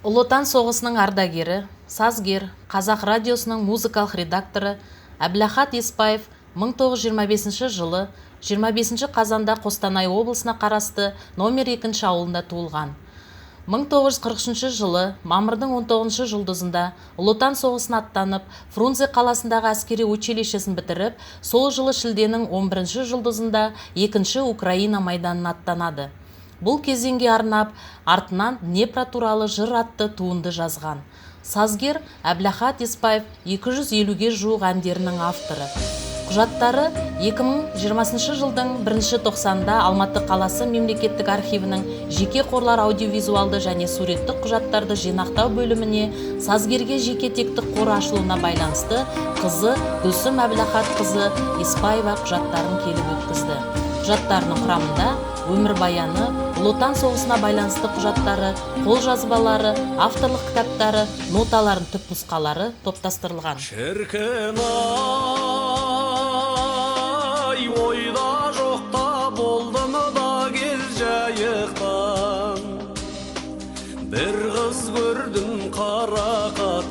Ұлы Отан соғысының ардагері, сазгер, Қазақ радиосының музыкалық редакторы Әбілахат Еспаев 1925 жылы 25 қазанда Қостанай облысына қарасты номер 2 ауылында туылған. 1943 жылы мамырдың 19 жұлдызында Ұлы Отан соғысына аттанып, Фрунзе қаласындағы әскери училищесін бітіріп, сол жылы шілденің 11 жұлдызында 2 Украина майданына аттанады. Бұл кезеңге арнап, артынан Днепр туралы жыр атты туынды жазған. Сазгер Әбілахат Еспаев 250-ге жуық әндерінің авторы. Құжаттары 2020 жылдың 1-тоқсанында Алматы қаласы мемлекеттік архивінің жеке қорлар аудиовизуалды және суреттік құжаттарды жинақтау бөліміне сазгерге жеке тектік қор ашылуына байланысты қызы Гүлсім Әбілахат қызы Еспаева құжаттарын келіп өткізді. Құжаттарының құрамында өмірбаяны, Ұлы Отан соғысына байланысты құжаттары, қолжазбалары, авторлық кітаптары, ноталарын түпнұсқалары топтастырылған. Шіркін-ай, ойда жоқта болдым да кел жайықтан. Бір қыз көрдім қарақат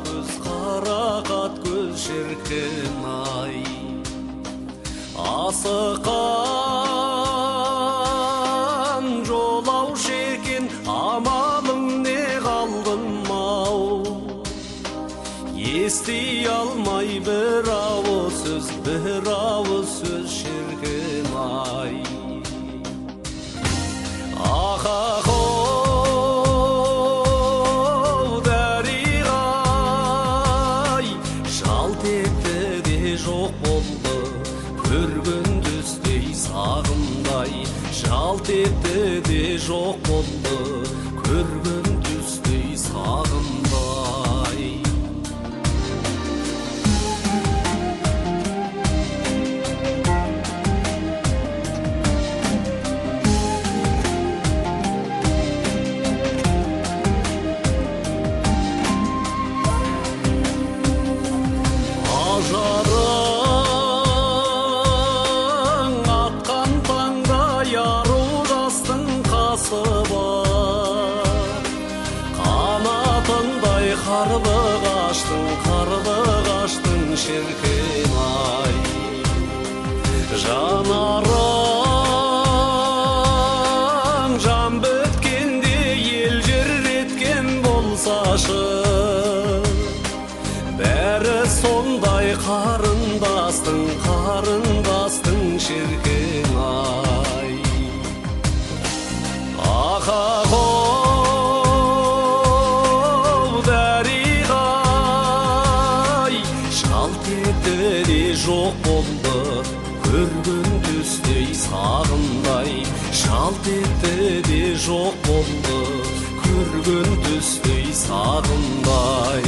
көз шіркін-ай. Асыққан жолаушы екен, амалым не қалдым-ау. Ести алмай бір ауыз сөз шіркін-ай. Ахахоу дәріғай, жалт етті де жоқ болды, көрген түстей сағымдай. Жалт етті де жоқ болды, көрген түстей сағымдай. Ажарың атқан таңда яру жастың қасы бар. Қанатындай қарлық аштың шіркін-ай. Жанарың жан біткенде ел жыр болсашы, бәрі сондай қарындастың шіркін-ай. Ахахоу дәріғай, жалт етті де жоқ болды, көрген түстей сағымдай. Жалт етті де жоқ болды, көрген түстей сағымдай.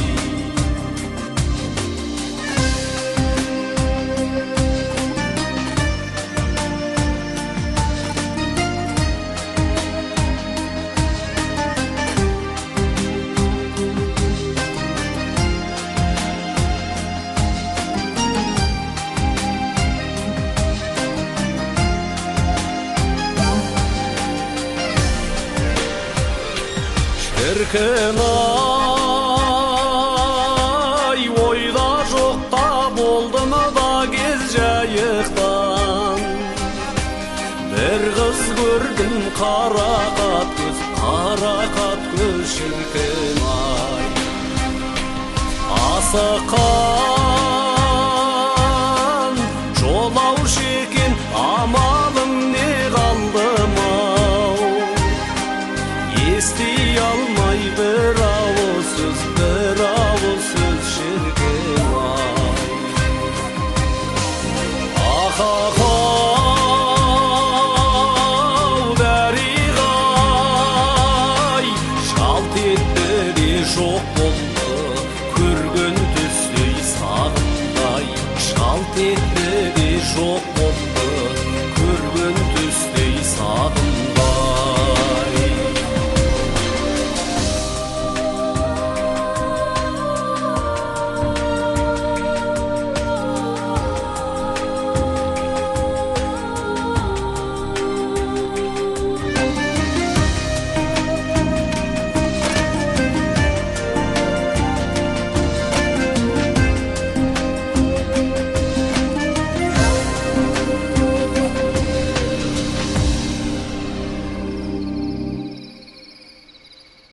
Шіркін-ай, ойда жоқта болдым да кел жайықтан. Бір қыз көрдім қарақат көз шіркін-ай. Асыққан жолаушы екен, амалым не қалдым-ау. Ести алмай бір ауыз сөз